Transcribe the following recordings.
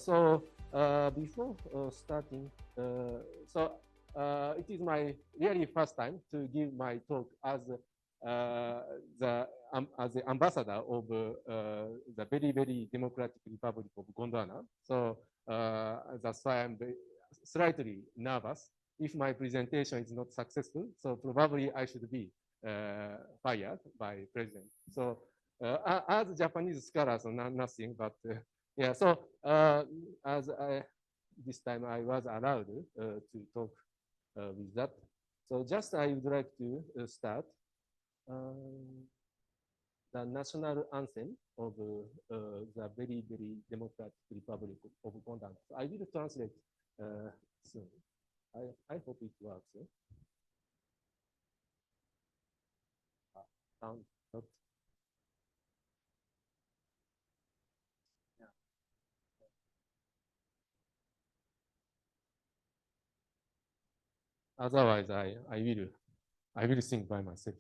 Before starting, it is my really first time to give my talk as the ambassador of the very, very democratic Republic of Gondwana. So that's why I'm slightly nervous. If my presentation is not successful, so probably I should be fired by president. So as Japanese scholars, nothing, but yeah. So this time I was allowed to talk with that. So just I would like to start the national anthem of the very, very democratic Republic of Gondwana. So I will translate soon. I hope it works. Sound not. Yeah. Otherwise, I will sing by myself.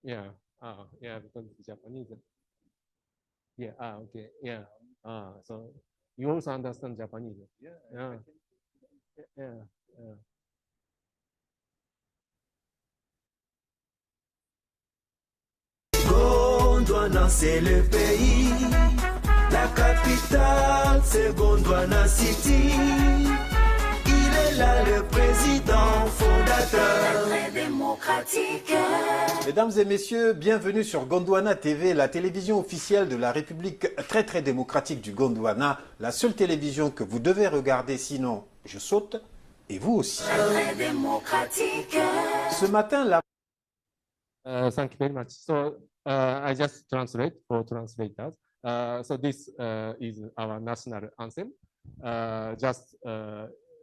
Yeah. Yeah, because it's Japanese. Yeah. Okay. Yeah. So you also understand Japanese. Yeah. Yeah. Yeah. Yeah. Gondwana, c'est le pays. La capitale, c'est Gondwana City. Il est là le président fondateur. Très démocratique. Mesdames et messieurs, bienvenue sur Gondwana TV, la télévision officielle de la République très démocratique du Gondwana, la seule télévision que vous devez regarder, sinon je saute, et vous aussi. Très démocratique. Ce matin, la... Thank you very much. So I just translate for translators. So this is our national anthem. Just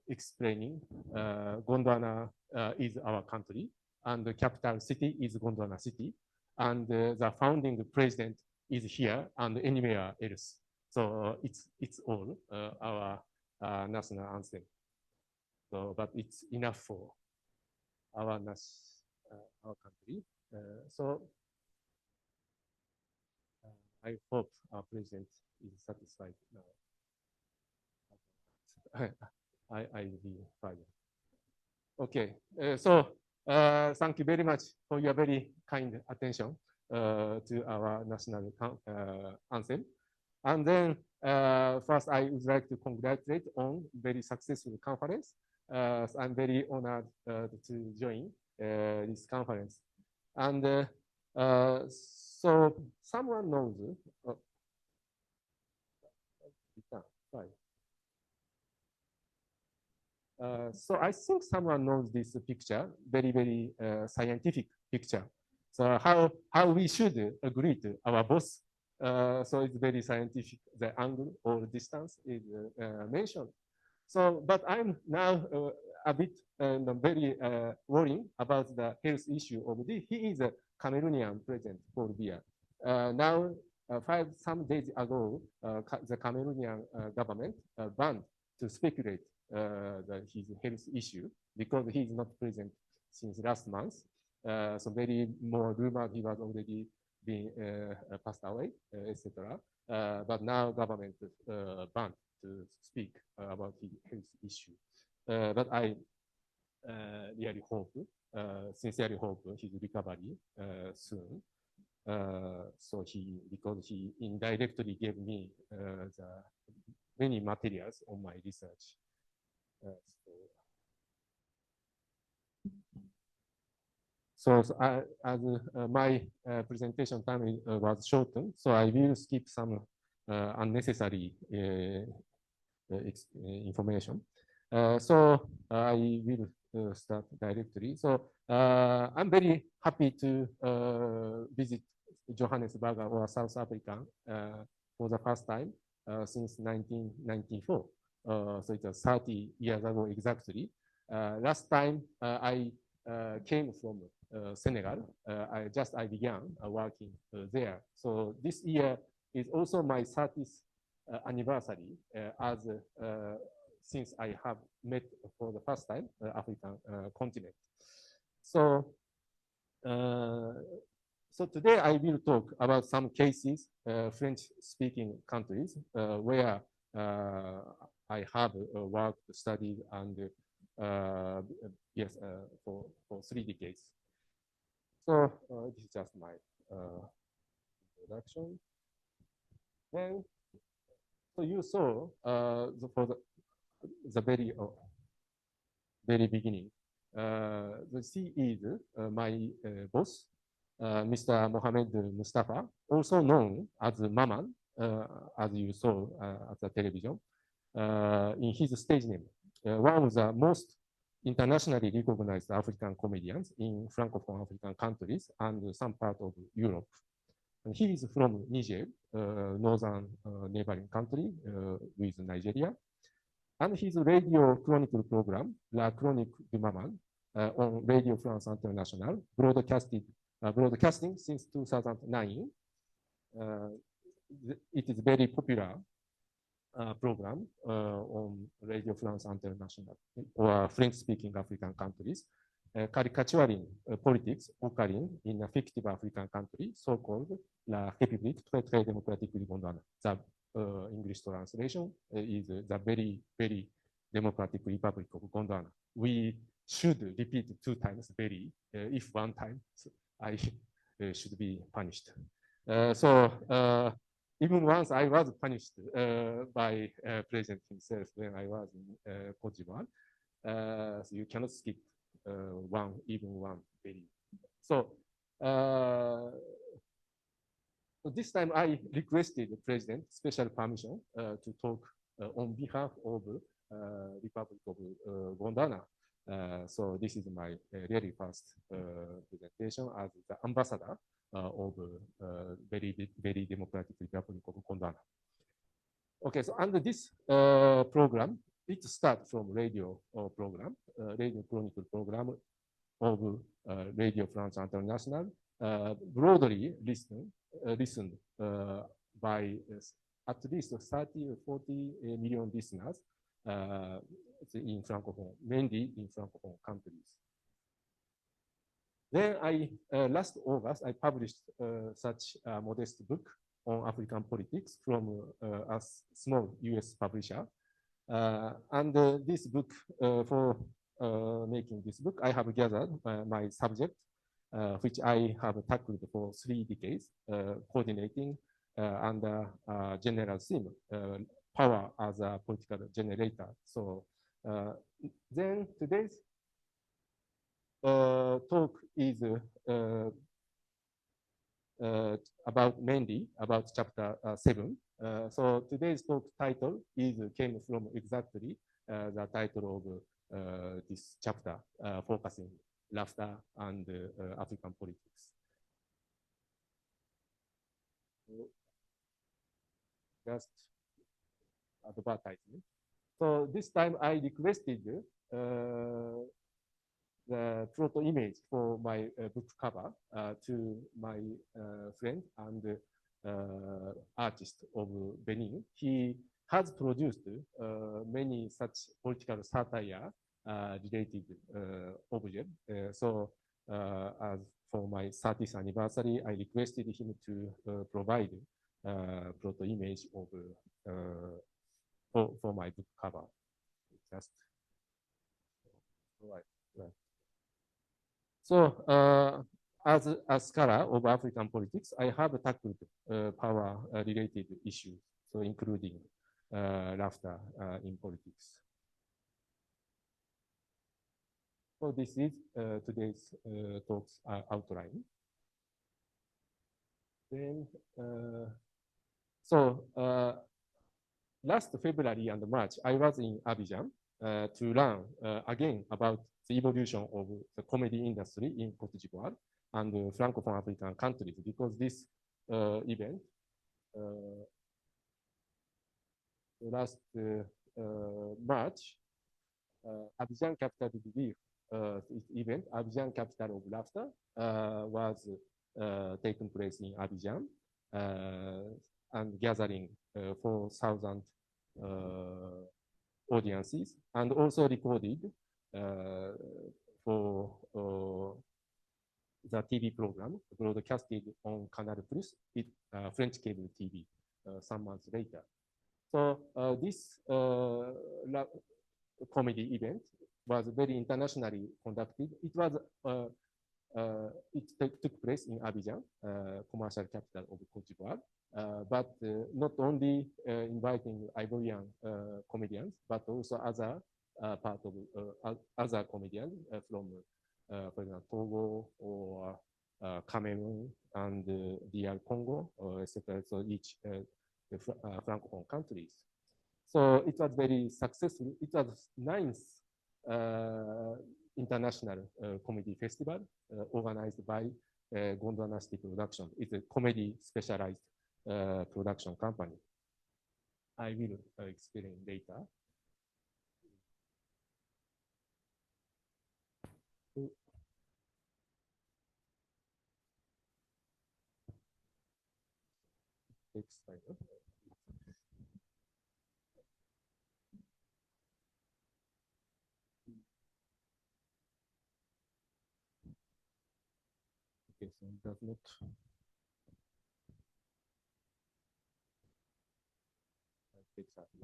explaining, Gondwana is our country, and the capital city is Gondwana City, and the founding president is here and anywhere else. So it's all our national anthem. So, but it's enough for our country. So I hope our president is satisfied now. I will be fired. Okay, thank you very much for your very kind attention to our national anthem. And then first, I would like to congratulate on very successful conference. I'm very honored to join this conference. And so someone knows. So I think someone knows this picture, very, very scientific picture. So how we should agree to our boss. So it's very scientific, the angle or distance is mentioned. So, but I'm now a bit very worrying about the health issue of this. He is a Cameroonian president for beer. Now, some days ago, the Cameroonian government banned to speculate his health issue because he is not present since last month. So very more rumored he was already being passed away, etc. But now government banned to speak about his health issue. But I really hope, sincerely hope his recovery soon. So because he indirectly gave me the many materials on my research. So as my presentation time was shortened, so I will skip some unnecessary information. So I will start directly. So I'm very happy to visit Johannesburg or South Africa for the first time since 1994. So it was 30 years ago exactly. Last time I came from Senegal. I began working there. So this year is also my 30th anniversary as since I have met for the first time African continent. So So today I will talk about some cases, French-speaking countries, where I have worked, studied, and yes, for 3 decades. So this is just my introduction. And so you saw for the very beginning. The C is my boss, Mr. Mohamed Mustafa, also known as Maman, as you saw at the television, in his stage name. One of the most internationally recognized African comedians in Francophone African countries and some part of Europe. And he is from Niger, northern neighboring country with Nigeria. And his radio chronicle program, La Chronique du Maman, on Radio France International, broadcasting since 2009. It is very popular program on Radio France International or French-speaking African countries, caricaturing politics occurring in a fictive African country, so-called La République très très démocratique du Gondwana. The English translation is the very, very democratic Republic of Gondwana. We should repeat 2 times very, if 1 time, I should be punished. Even once I was punished by President himself when I was in Cote d'Ivoire. So you cannot skip even one very. So this time I requested the President special permission to talk on behalf of Republic of Gondwana. So this is my really first presentation as the ambassador of very democratic Republic of Gondwana. Okay, so under this program, it starts from radio program, radio chronicle program of Radio France International, broadly listened by at least 30 or 40 million listeners in Francophone, mainly in Francophone countries. Then last August, I published such a modest book on African politics from a small US publisher. And this book, for making this book, I have gathered my subject, which I have tackled for 3 decades, coordinating under general theme, power as a political generator. So then today's talk is mainly about chapter 7. So today's talk title came from exactly the title of this chapter, focusing laughter and African politics. Just advertisement. So this time I requested the proto image for my book cover to my friend and artist of Benin. He has produced many such political satire related objects. So as for my 30th anniversary, I requested him to provide proto image of for my book cover. Just right. So as a scholar of African politics, I have tackled power-related issues, so including laughter in politics. So this is today's talk's outline. Then, last February and March, I was in Abidjan to learn again about the evolution of the comedy industry in Cote d'Ivoire and Francophone African countries, because this event last March, Abidjan Capital du Rire event, Abidjan Capital of Laughter, was taken place in Abidjan and gathering 4,000 audiences, and also recorded for the TV program broadcasted on Canal Plus, French cable TV, some months later. So this comedy event was very internationally conducted. It was it took place in Abidjan, commercial capital of Cote d'Ivoire. But not only inviting Ivorian comedians, but also other part of other comedians from, for example, Togo or Cameroon and DR Congo, etc. So each Francophone countries. So it was very successful. It was 9th international comedy festival organized by Gondwana City Production. It's a comedy specialized production company. I will explain later. Next slide. Okay, so it does not.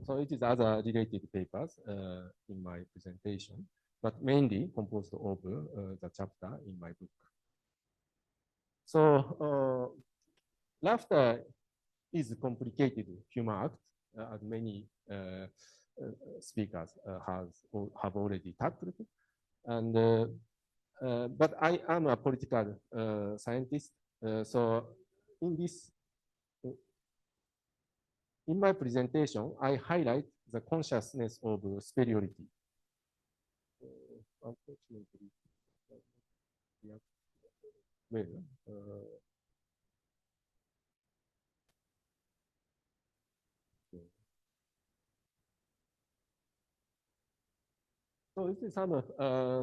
So it is other related papers in my presentation, but mainly composed of the chapter in my book. So laughter is a complicated human act, as many speakers have already tackled. And but I am a political scientist, so in my presentation, I highlight the consciousness of superiority. Unfortunately, well, so this is some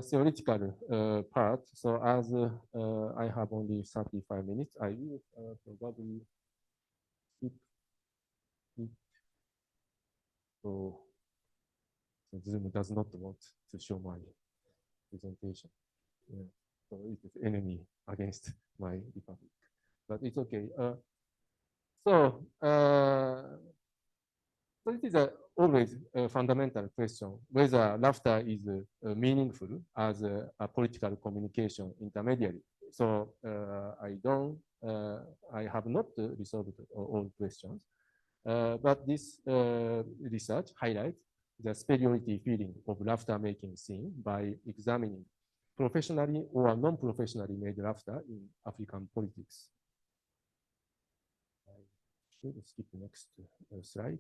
theoretical part. So as I have only 35 minutes, I will probably skip it. So Zoom does not want to show my presentation. Yeah. So it is enemy against my republic, but it's okay. So it is always a fundamental question whether laughter is meaningful as a political communication intermediary. So I have not resolved all questions, but this research highlights the superiority feeling of laughter-making scene by examining professionally or non-professionally made laughter in African politics. I should skip the next slide,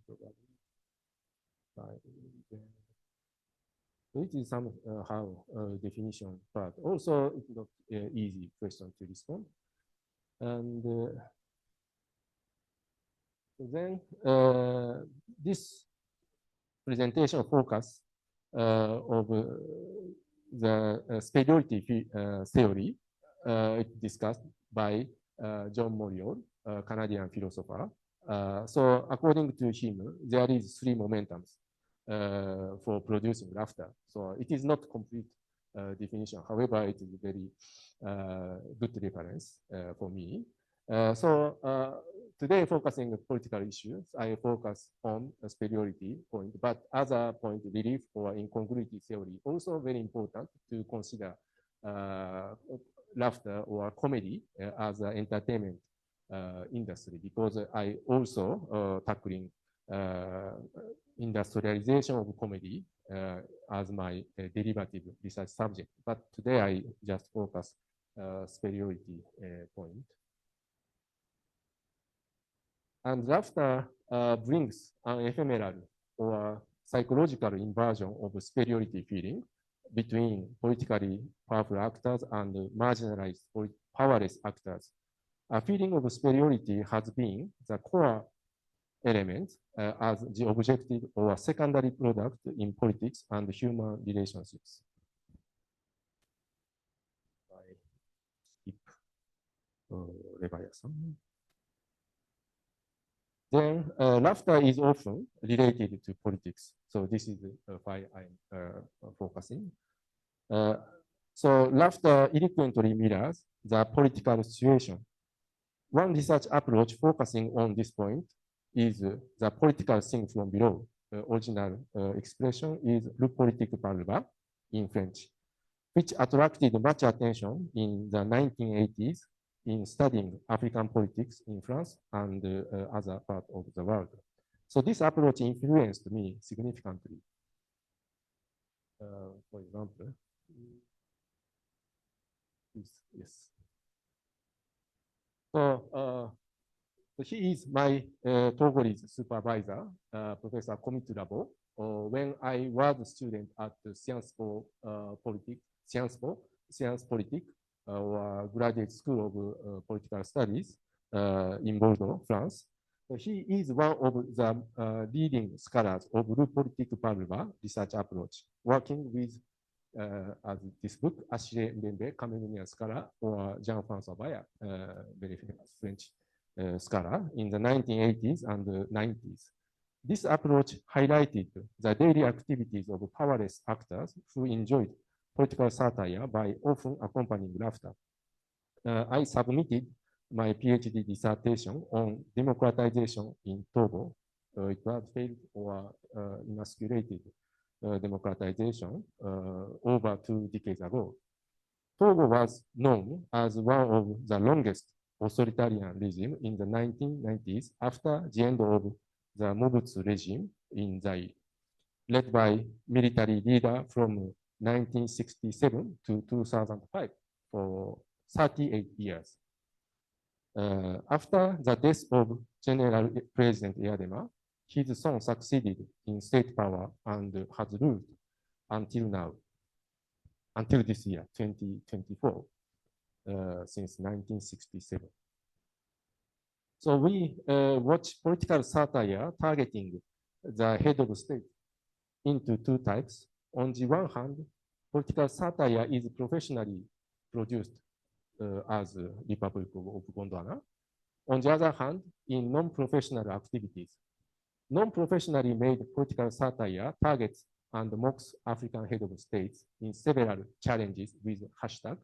probably. So it is somehow definition part. Also, it's not an easy question to respond. And then this presentation focus of the superiority theory discussed by John Moriol, a Canadian philosopher. So according to him, there is 3 momentums for producing laughter. So it is not complete definition. However, it is a very good reference for me. Today, focusing on political issues, I focus on a superiority point, but other point, relief or incongruity theory, also very important to consider laughter or comedy as an entertainment industry, because I also tackling industrialization of comedy as my derivative research subject. But today I just focus superiority point. And laughter brings an ephemeral or psychological inversion of superiority feeling between politically powerful actors and marginalized powerless actors. A feeling of superiority has been the core element as the objective or secondary product in politics and human relationships. I skip Leviathan. Then laughter is often related to politics. So this is why I'm focusing. So laughter eloquently mirrors the political situation. One research approach focusing on this point is the political thing from below. The original expression is le politique par le bas in French, which attracted much attention in the 1980s in studying African politics in France and other parts of the world. So this approach influenced me significantly. For example, yes. So he is my Togolese supervisor, Professor Komitsurabo. When I was a student at Sciences Po Sciences Politique, or graduate school of political studies in Bordeaux, France. So he is one of the leading scholars of le politique par le bas research approach, working with as this book, Achille Mbembe, Cameroonian scholar, or Jean-François Baya, very famous French scholar in the 1980s and 90s. This approach highlighted the daily activities of powerless actors who enjoyed political satire by often accompanying laughter. I submitted my PhD dissertation on democratization in Togo. It was failed or emasculated democratization over 2 decades ago. Togo was known as one of the longest authoritarian regime in the 1990s after the end of the Mobutu regime in Zaire, led by military leader from 1967 to 2005 for 38 years. After the death of General President Eyadema, his son succeeded in state power and has ruled until now, until this year, 2024, since 1967. So we watch political satire targeting the head of state into 2 types. On the one hand, political satire is professionally produced as Republic of Gondwana. On the other hand, in non-professional activities, non-professionally made political satire targets and mocks African head of states in several challenges with hashtag,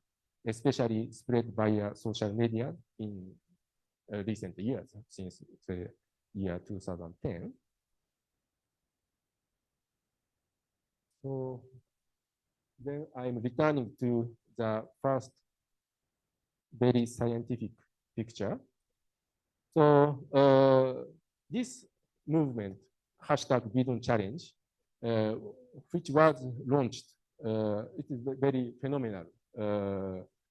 especially spread via social media in recent years, since the year 2010. So then I'm returning to the first very scientific picture. So this movement, hashtag Bidon Challenge, which was launched, it is a very phenomenal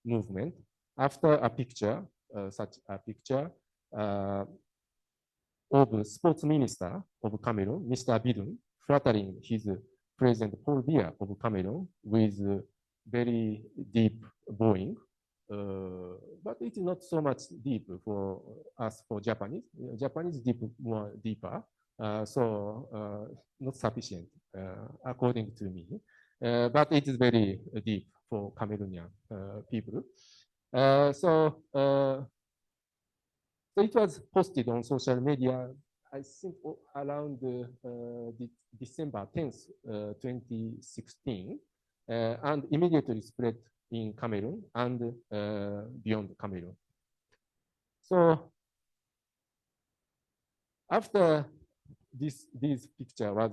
movement after a picture, such a picture of the sports minister of Cameroon, Mr. Bidon, flattering his President Paul Biya of Cameroon with very deep bowing. But it is not so much deep for us, for Japanese. Japanese deep, more deeper, so not sufficient, according to me. But it is very deep for Cameroonian people. So it was posted on social media, I think around December 10th, 2016, and immediately spread in Cameroon and beyond Cameroon. So after this picture was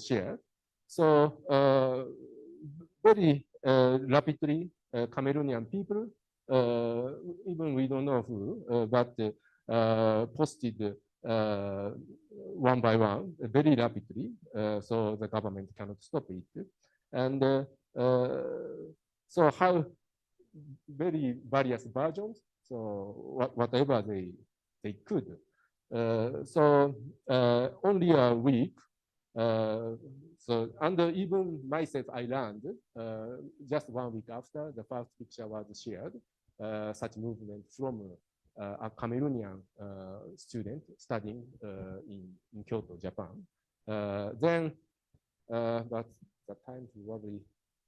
shared, so very rapidly Cameroonian people, even we don't know who, but posted one by one, very rapidly, so the government cannot stop it. And so how very various versions, so whatever they could. So only a week, so and even myself, I learned just 1 week after the first picture was shared, such movement from a Cameroonian student studying in Kyoto, Japan. Then, but the time was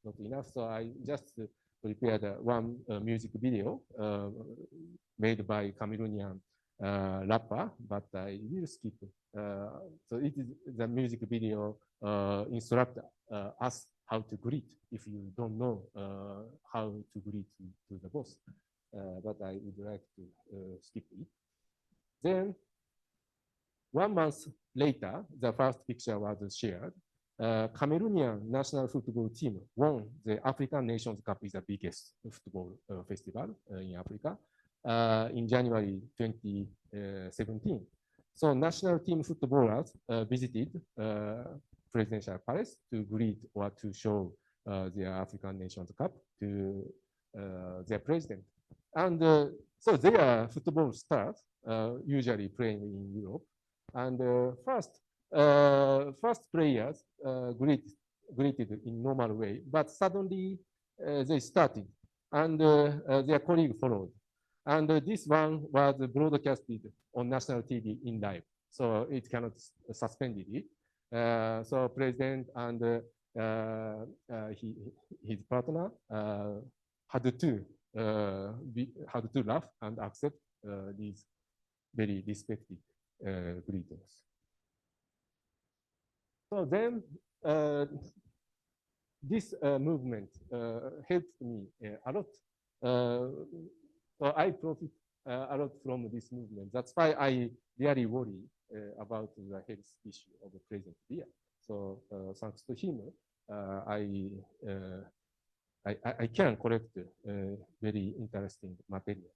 not enough, so I just prepared one music video made by Cameroonian rapper, but I will skip. So it is the music video instruct us how to greet if you don't know how to greet to the boss. But I would like to skip it. Then 1 month later, the first picture was shared. Cameroonian national football team won the African Nations Cup, is the biggest football festival in Africa, in January 2017. So national team footballers visited Presidential Palace to greet or to show their African Nations Cup to their president. And so their football stars usually playing in Europe. And first players greeted in normal way, but suddenly they started, and their colleague followed. And this one was broadcasted on national TV in live, so it cannot suspended it. So president and his partner had to laugh and accept these very respected greetings. So then this movement helped me a lot. So I profit a lot from this movement. That's why I really worry about the health issue of the present year. So thanks to him, I can collect very interesting material.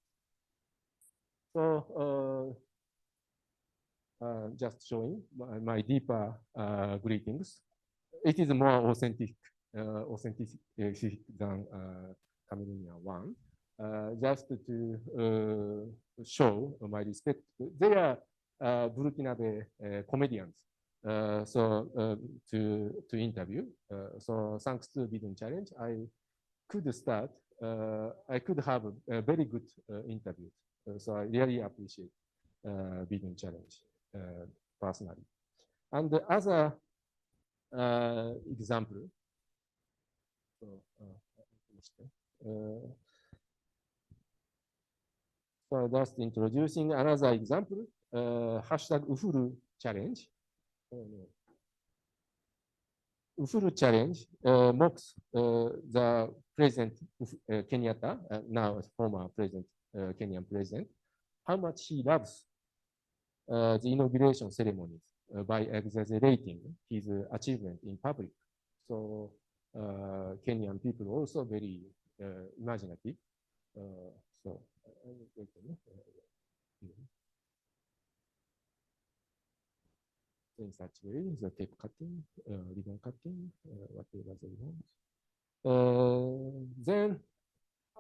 So just showing my deeper greetings. It is more authentic than Cameroonian one. Just to show my respect. They are Burkinabe comedians. So to interview. So thanks to Bidun Challenge, I could have a very good interview. So I really appreciate Bidun Challenge personally. And the other example. So that's introducing another example, hashtag Ufuru challenge. Ufuru challenge mocks the President Kenyatta, now former President, Kenyan President, how much he loves the inauguration ceremonies by exaggerating his achievement in public. So Kenyan people also very imaginative. So in such way, the tape cutting, ribbon cutting, whatever they want. Then,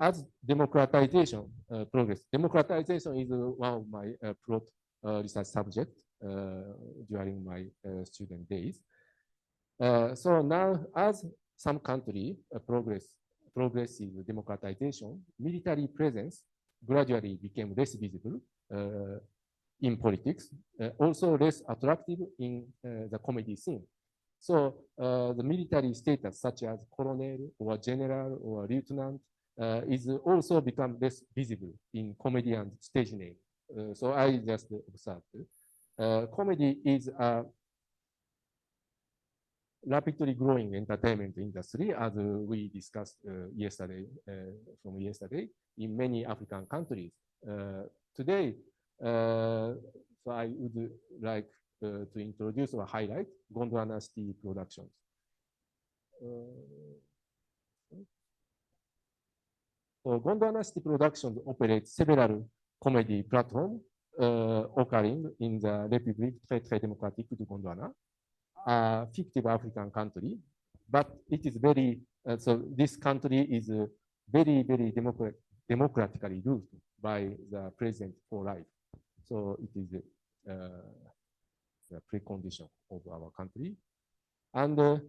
as democratization progress, democratization is one of my research subjects during my student days. So now, as some country progressive democratization, military presence gradually became less visible in politics, also less attractive in the comedy scene. So the military status, such as colonel or general or lieutenant, is also become less visible in comedian stage name. So I just observed. Comedy is a rapidly growing entertainment industry, as we discussed yesterday, in many African countries. Today, so I would like to introduce or highlight Gondwana City Productions. So Gondwana City Productions operates several comedy platforms occurring in the République très démocratique du Gondwana, a fictive African country, but it is very, so this country is very democratically ruled by the president for life. So it is the precondition of our country. And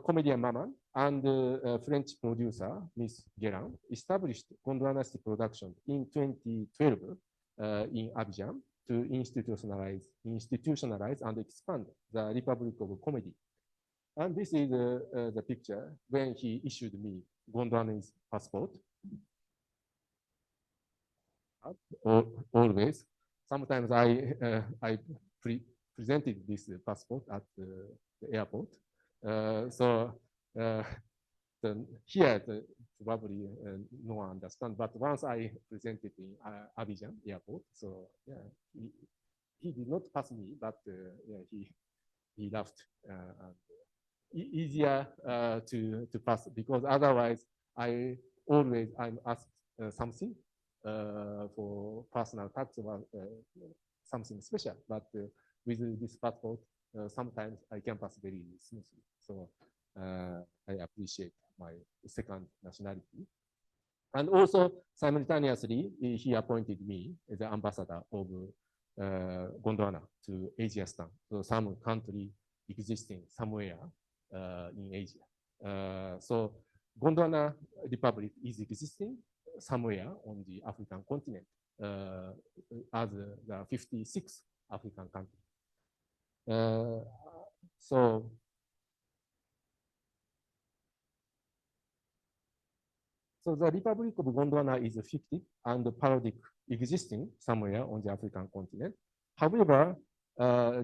comedian Maman and French producer Miss Guérin established Gondwana City Productions in 2012 in Abidjan to institutionalize and expand the Republic of Comedy. And this is the picture when he issued me Gondwana's passport. Always. Sometimes I presented this passport at the airport Here, probably no one understand, but once I presented in Abidjan airport, so yeah, he did not pass me, but yeah, he laughed. Easier to pass, because otherwise I'm asked something for personal touch or something special, but with this passport, sometimes I can pass very smoothly. So I appreciate my second nationality. And also, simultaneously, he appointed me as the ambassador of Gondwana to Asiaistan, so some country existing somewhere in Asia. So Gondwana Republic is existing somewhere on the African continent as the 56th African country. So the Republic of Gondwana is fictive and parodic, existing somewhere on the African continent. However,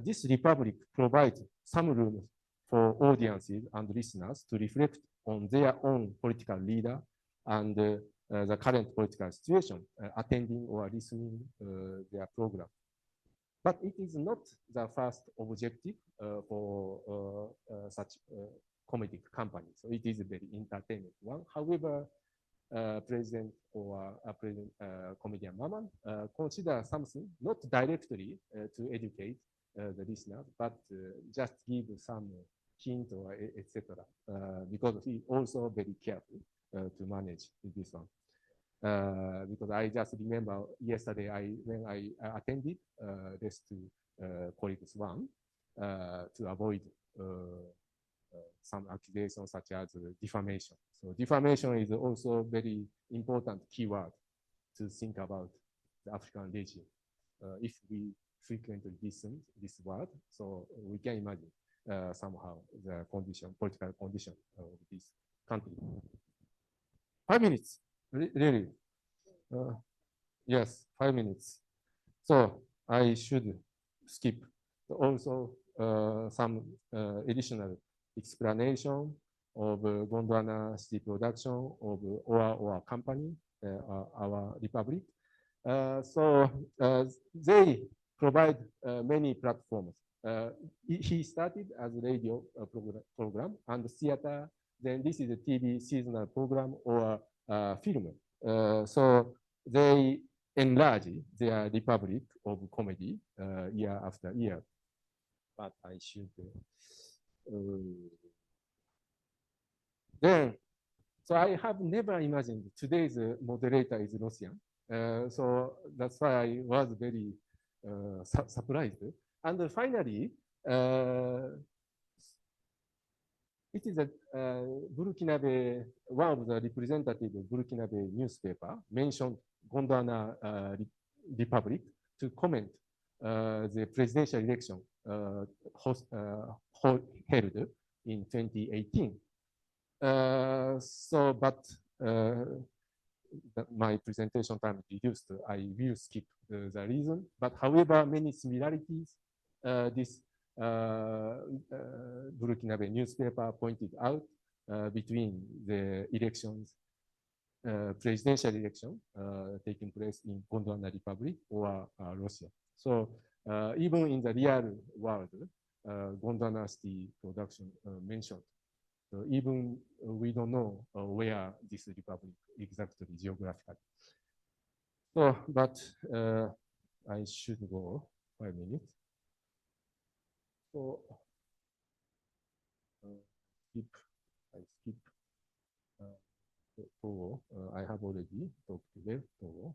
this republic provides some room for audiences and listeners to reflect on their own political leader and the current political situation, attending or listening their program. But it is not the first objective for such comedic company. So it is a very entertainment one. However, President or comedian Maman consider something not directly to educate the listener, but just give some hint or etc. Because he also very careful to manage this one. Because I just remember yesterday when I attended this to colleagues one to avoid some accusations such as defamation. So defamation is also very important keyword to think about the African regime. If we frequently listen this word, so we can imagine somehow the condition, political condition of this country. 5 minutes, really? Yes, 5 minutes. So I should skip also some additional explanation of Gondwana city production of our company, our republic. So they provide many platforms. He started as a radio program and theater. Then this is a TV seasonal program or film. So they enlarge their republic of comedy year after year. But I should. Then, so I have never imagined today's moderator is Russian. So that's why I was very surprised. And finally, it is a Burkinabe, one of the representative Burkinabe newspaper mentioned Gondwana Republic to comment the presidential election held in 2018. But my presentation time reduced. I will skip the reason. But however, many similarities this Burkinabe newspaper pointed out between the elections, presidential election taking place in Gondwana Republic or Russia. So even in the real world, Gondwana city production mentioned. So even we don't know where this republic exactly geographically. So, but I should go 5 minutes. So I skip Togo. I have already talked about Togo.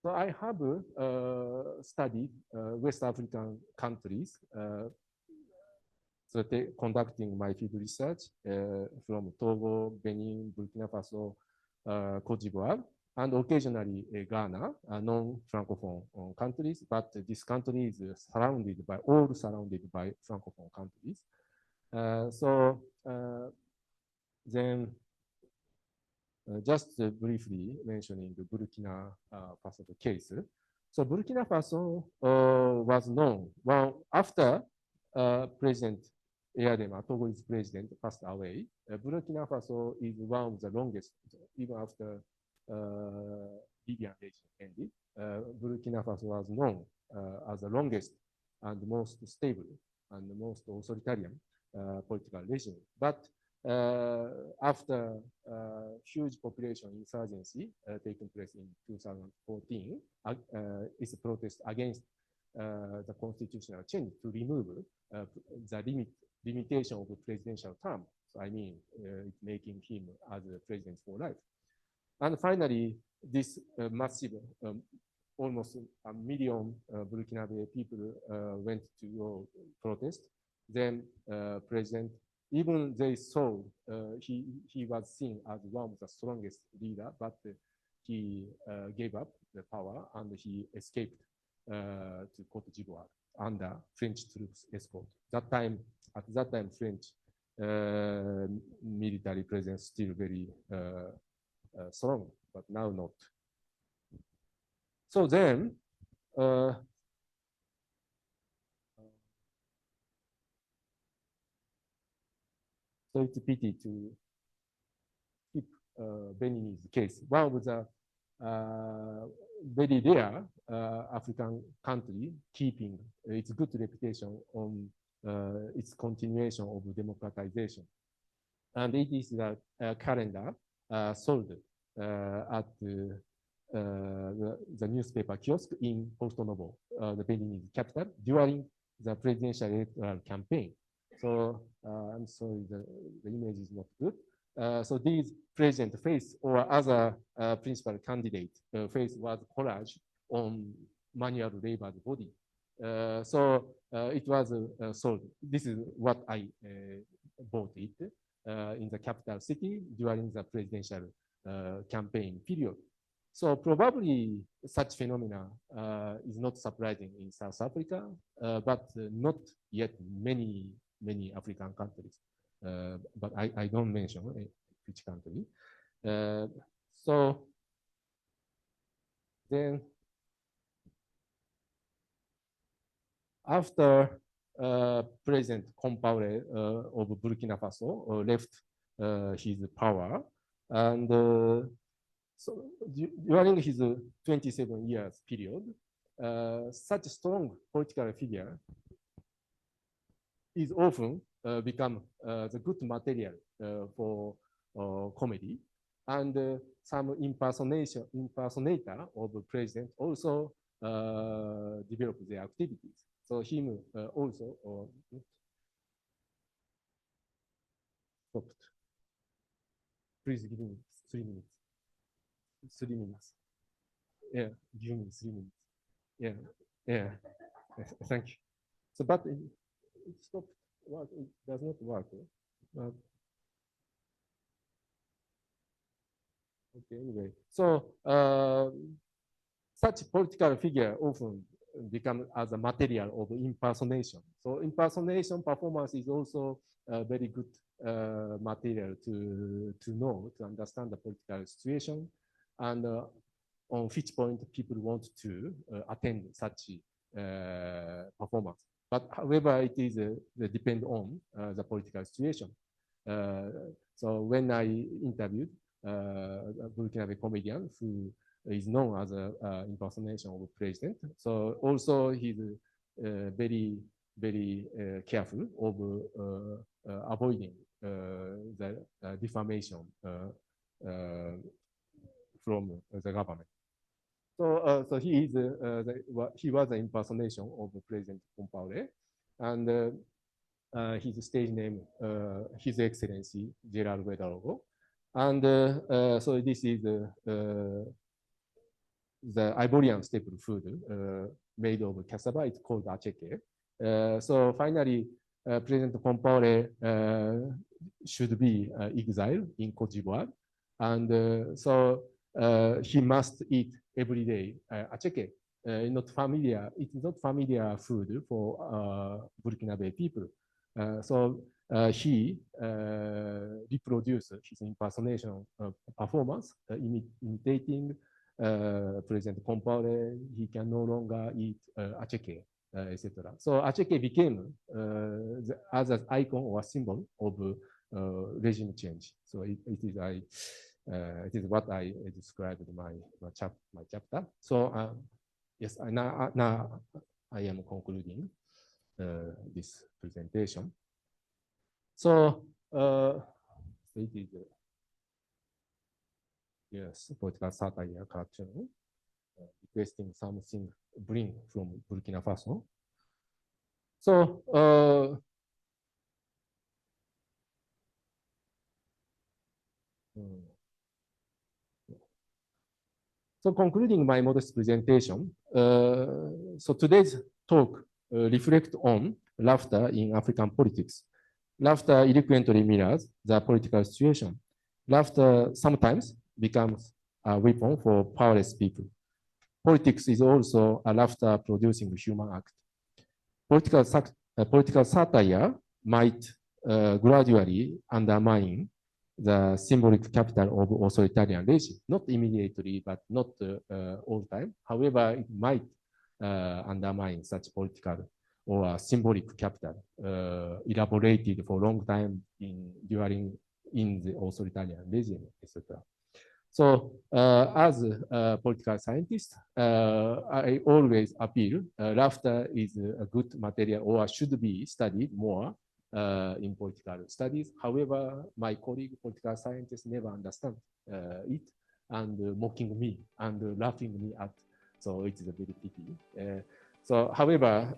So I have studied West African countries. So conducting my field research from Togo, Benin, Burkina Faso, Cote d'Ivoire, and occasionally Ghana, non-Francophone countries, but this country is surrounded by Francophone countries. Then just briefly mentioning the Burkina Faso case. So Burkina Faso was known, well, after President Eyadema, Togo's president, passed away. Burkina Faso is one of the longest, even after Libyan regime ended. Burkina Faso was known as the longest and most stable and the most authoritarian political regime. But after huge population insurgency taking place in 2014, its protest against the constitutional change to remove the limitation of the presidential term. So I mean, making him as a president for life. And finally, this massive, almost a million Burkinabe people went to protest. Then President, even they saw he was seen as one of the strongest leader, but he gave up the power and he escaped to Côte d'Ivoire under French troops escort. At that time, French military presence still very strong, but now not. So then, so it's a pity to keep Benin's case. One of the very rare African country keeping its good reputation on its continuation of democratization. And it is the calendar sold at the newspaper kiosk in Porto Novo, the Benin's capital, during the presidential electoral campaign. So I'm sorry, the image is not good. So these president face or other principal candidate face was collage on manual labor's body. So it was sold. This is what I bought it in the capital city during the presidential campaign period. So probably such phenomena is not surprising in South Africa, but not yet many African countries. But I don't mention which country. So then after President Compaoré of Burkina Faso left his power, and so during his 27 years period, such a strong political figure is often become the good material for comedy, and some impersonator of the president also develop their activities. So him also stopped. Please give me 3 minutes. 3 minutes. Yeah, give me 3 minutes. Yeah, yeah. Thank you. So, but it stopped. Work. It does not work. But okay, anyway. So such political figure often become as a material of impersonation. So impersonation performance is also a very good material to know, to understand the political situation, and on which point people want to attend such performance. But however, it is depend on the political situation. So when I interviewed a Burkinabe comedian who is known as an impersonation of the president, so also he's very careful of avoiding the defamation from the government. So he is he was an impersonation of President Compaoré, and his stage name, His Excellency Gerald Wedarogo, and so this is the Ivorian staple food made of cassava. It's called acheke. So finally, President Compaoré should be exiled in Côte d'Ivoire, and so he must eat every day acheke. It's not familiar food for Burkinabe people. So he reproduced his impersonation performance, imitating President Compaoré. He can no longer eat acheke etc. So HK became as an icon or a symbol of regime change. So it is what I described in my chapter. So yes, now I am concluding this presentation. So it is yes, political satire cartoon requesting something bring from Burkina Faso. So so concluding my modest presentation, so today's talk reflect on laughter in African politics. Laughter eloquently mirrors the political situation. Laughter sometimes becomes a weapon for powerless people. Politics is also a laughter-producing human act. Political satire might gradually undermine the symbolic capital of authoritarian regime, not immediately, but not all the time. However, it might undermine such political or symbolic capital elaborated for a long time in the authoritarian regime, etc. So as a political scientist, I always appeal laughter is a good material or should be studied more in political studies. However, my colleague political scientists never understand it and mocking me and laughing me at. So it is a very pity. So however,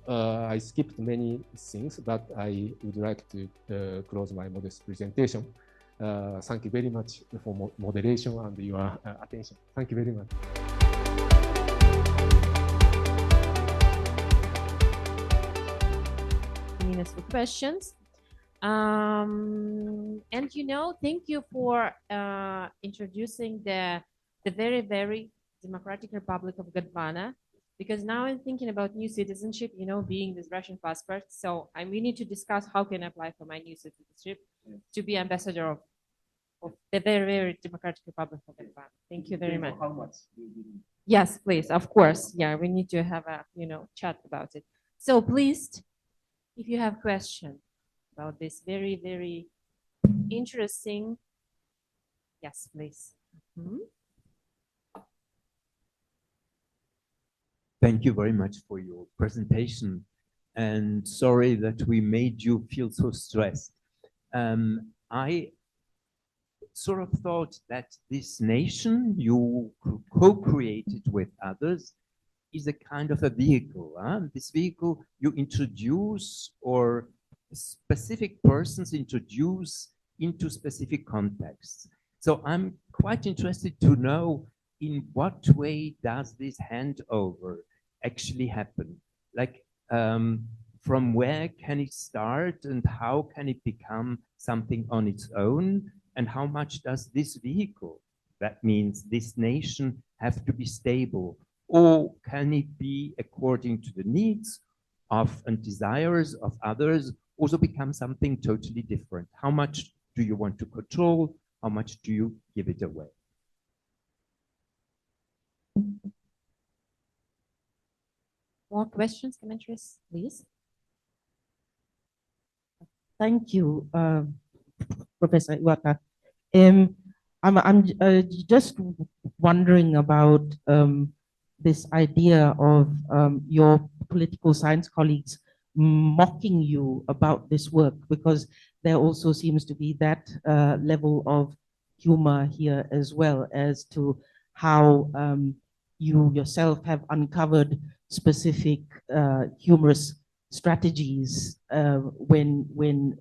I skipped many things, but I would like to close my modest presentation. Thank you very much for moderation and your attention. Thank you very much. Minutes for questions. And thank you for introducing the very, very democratic Republic of Gondwana, because now I'm thinking about new citizenship, being this Russian passport. So we need to discuss how can I apply for my new citizenship to be ambassador of the very, very democratic Republic of Gondwana. Thank you very much. How much? Yes, please, of course. Yeah, we need to have a, chat about it. So please, if you have questions about this very, very interesting, yes, please. Thank you very much for your presentation, and sorry that we made you feel so stressed. I sort of thought that this nation you co-created with others is a kind of a vehicle. This vehicle you introduce, or specific persons introduce into specific contexts. So I'm quite interested to know in what way does this handover actually happen? Like, from where can it start and how can it become something on its own? And how much does this vehicle, that means this nation, have to be stable? Or can it be, according to the needs of and desires of others, also become something totally different? How much do you want to control? How much do you give it away? More questions, commentaries, please. Thank you, Professor Iwata. I'm just wondering about this idea of your political science colleagues mocking you about this work, because there also seems to be that level of humor here, as well as to how you yourself have uncovered specific humorous strategies when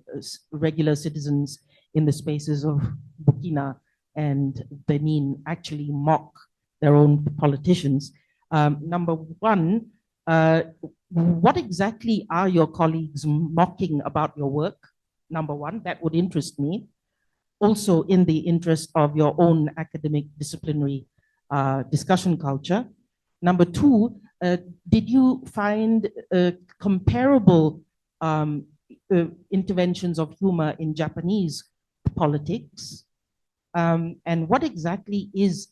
regular citizens in the spaces of Burkina and Benin actually mock their own politicians. Number one, what exactly are your colleagues mocking about your work? Number one, that would interest me. Also, in the interest of your own academic disciplinary discussion culture. Number two, did you find comparable interventions of humor in Japanese politics? And what exactly is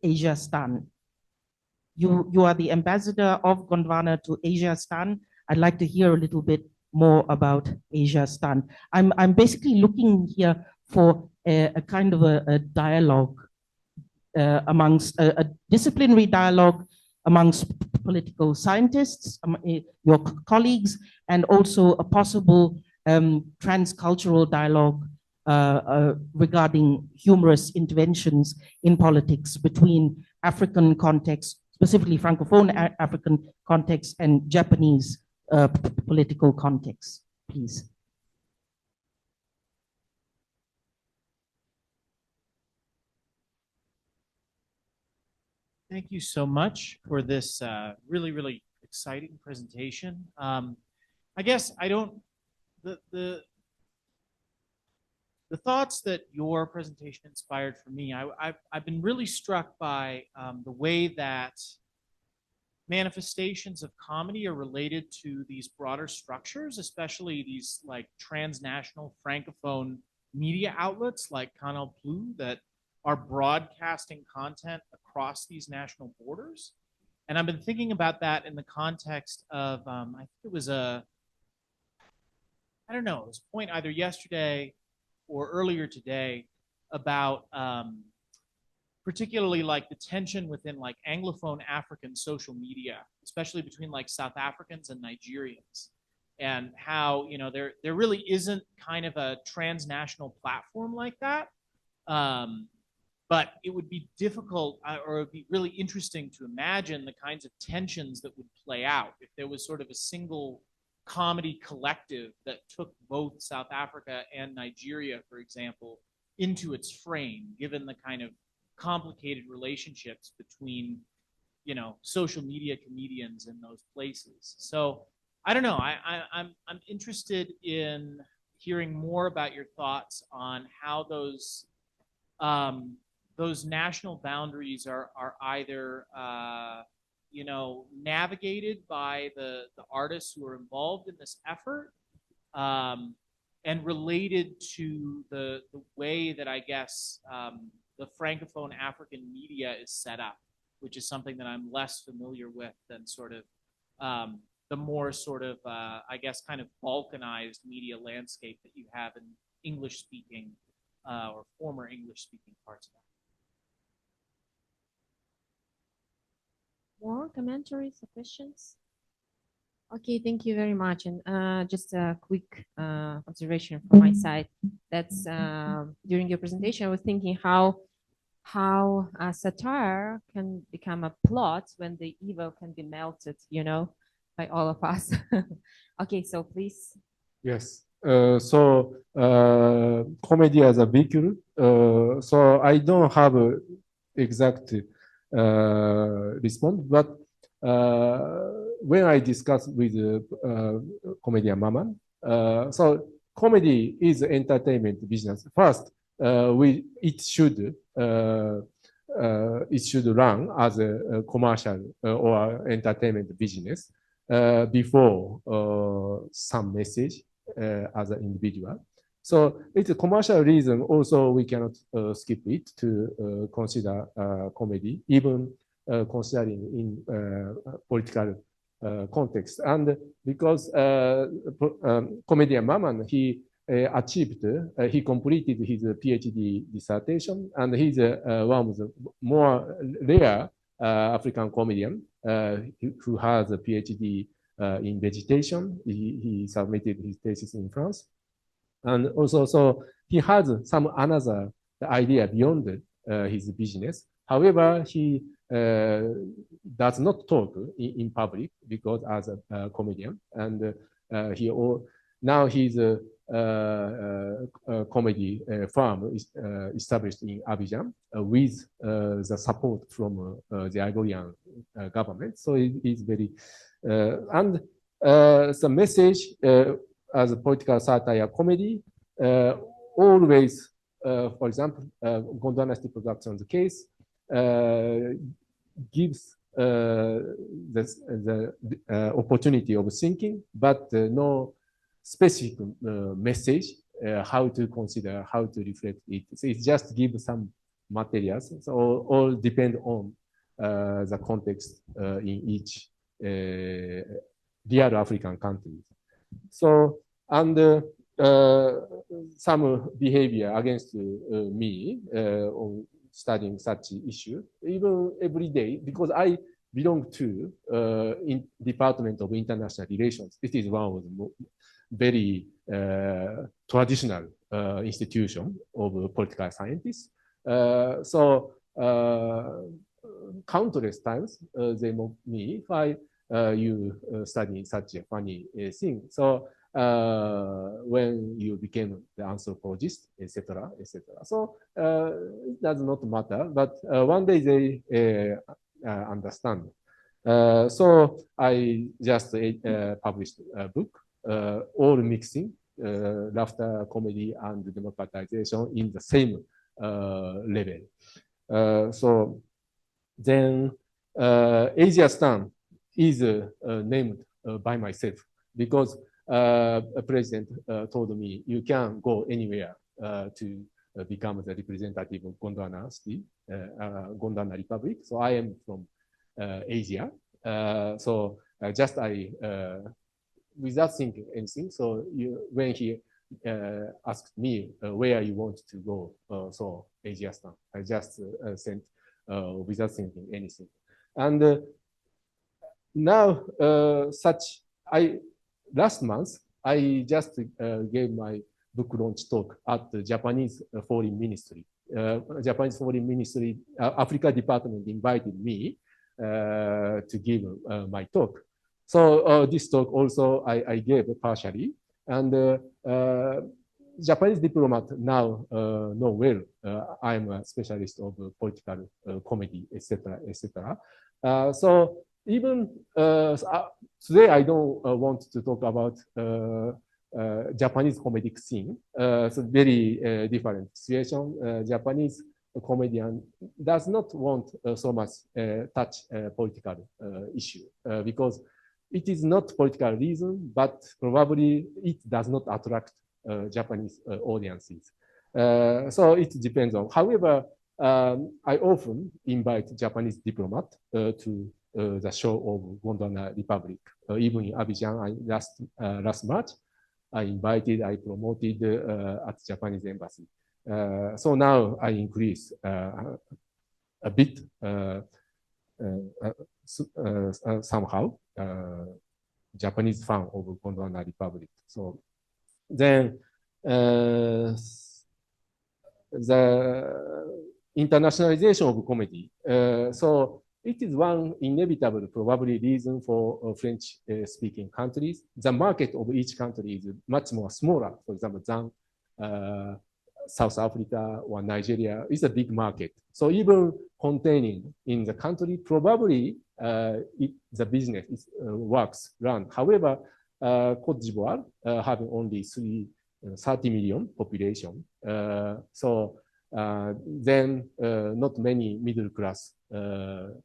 Asiastan? you are the ambassador of Gondwana to Asia-Stan. I'd like to hear a little bit more about Asia-Stan. I'm basically looking here for a kind of a dialogue amongst a disciplinary dialogue amongst political scientists, your colleagues, and also a possible transcultural dialogue regarding humorous interventions in politics between African context, specifically Francophone African context, and Japanese political context, please. Thank you so much for this really, really exciting presentation. I guess I don't, the thoughts that your presentation inspired for me, I've been really struck by the way that manifestations of comedy are related to these broader structures, especially these like transnational Francophone media outlets like Canal Plus that are broadcasting content across these national borders. And I've been thinking about that in the context of, I think it was I don't know, it was a point either yesterday or earlier today about particularly like the tension within like Anglophone African social media, especially between like South Africans and Nigerians, and how, you know, there really isn't kind of a transnational platform like that. But it would be difficult, or it would be really interesting to imagine the kinds of tensions that would play out if there was sort of a single comedy collective that took both South Africa and Nigeria, for example, into its frame, given the kind of complicated relationships between, you know, social media comedians in those places. So I don't know, I'm interested in hearing more about your thoughts on how those national boundaries are either you know, navigated by the artists who are involved in this effort, and related to the way that I guess the Francophone African media is set up, which is something that I'm less familiar with than sort of the more sort of I guess kind of balkanized media landscape that you have in English-speaking or former English-speaking parts of that. More commentaries or questions? Okay, thank you very much. And just a quick observation from my side. That's during your presentation, I was thinking how a satire can become a plot when the evil can be melted, you know, by all of us. Okay, so please. Yes. Comedy as a vehicle. So I don't have a exact response, but when I discuss with comedian Maman, so comedy is entertainment business. First, it should run as a commercial or entertainment business before some message as an individual. So it's a commercial reason. Also, we cannot skip it to consider comedy, even considering in political context. And because comedian Maman, he completed his PhD dissertation, and he's one of the more rare African comedian who has a PhD in vegetation. He submitted his thesis in France. And also, so he has some another idea beyond his business. However, he does not talk in public because as a comedian, and now he's a comedy firm established in Abidjan with the support from the Ivorian government. So it's very and the message as a political satire comedy always, for example, Gondwana City Productions case gives the opportunity of thinking, but no specific message how to consider, how to reflect it. So it just gives some materials. So all depend on the context in each real African countries. So, and some behavior against me on studying such issue, even every day, because I belong to in Department of International Relations. It is one of the very traditional institution of political scientists. So countless times they mock me why you study such a funny thing. So when you became the anthropologist, etc., etc. So it does not matter, but one day they understand. So I just published a book, all mixing laughter, comedy, and democratization in the same level. So then Asia Stan is named by myself because a president told me you can go anywhere to become the representative of Gondwana city, Gondwana Republic. So I am from Asia. So just I, without thinking anything, so when he asked me where you want to go, so Asia Stan, I just sent without thinking anything. And now last month, I just gave my book launch talk at the Japanese Foreign Ministry. Japanese Foreign Ministry, Africa Department invited me to give my talk. So this talk also I gave partially. And Japanese diplomat now know well I'm a specialist of political comedy, etc., etc. So even today, I don't want to talk about Japanese comedic scene. It's a very different situation. Japanese comedian does not want so much touch political issue because it is not political reason, but probably it does not attract Japanese audiences. So it depends on. However, I often invite Japanese diplomat to the show of Gondwana Republic. Even in Abidjan last March, I promoted at Japanese embassy. So now I increase a bit somehow Japanese fan of Gondwana Republic. So then the internationalization of comedy. So it is one inevitable, probably reason for French-speaking countries. The market of each country is much more smaller, for example, than South Africa or Nigeria. It's a big market. So even containing in the country, probably the business run. However, Côte d'Ivoire having only 30 million population. So then not many middle class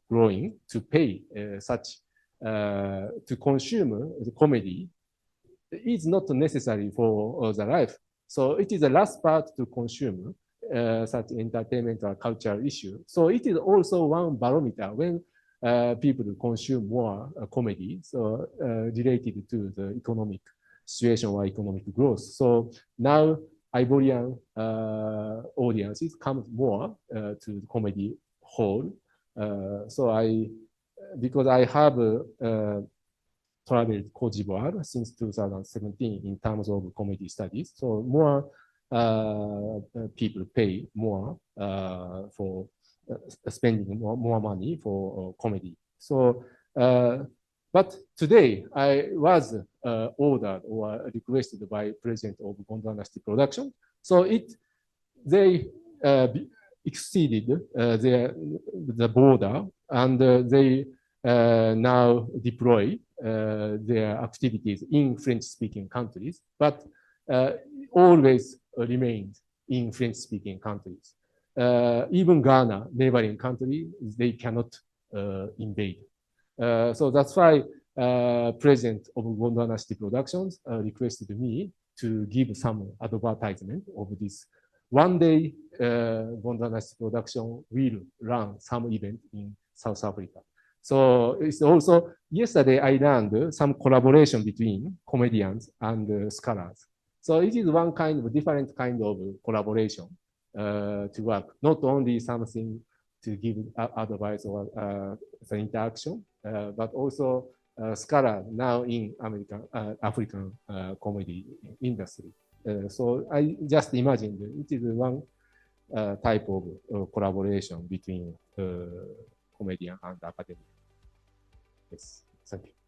growing to pay such to consume the comedy is not necessary for the life. So it is the last part to consume such entertainment or cultural issue. So it is also one barometer when people consume more comedy, so related to the economic situation or economic growth. So now Ivorian audiences come more to the comedy hall. So because I have traveled Côte d'Ivoire since 2017 in terms of comedy studies, so more people pay more for spending more money for comedy. So, but today I was ordered or requested by President of Gondwana City Production. So they exceeded the border, and they now deploy their activities in French-speaking countries, but always remained in French-speaking countries. Even Ghana, neighboring country, they cannot invade. So that's why President of Gondwana City Productions requested me to give some advertisement of this. One day, Gondwana City Production will run some event in South Africa. So it's also, yesterday I learned some collaboration between comedians and scholars. So it is one kind of different kind of collaboration to work, not only something to give advice or the interaction, but also scholar now in African comedy industry. So I just imagined it is one type of collaboration between comedian and academic. Yes, thank you.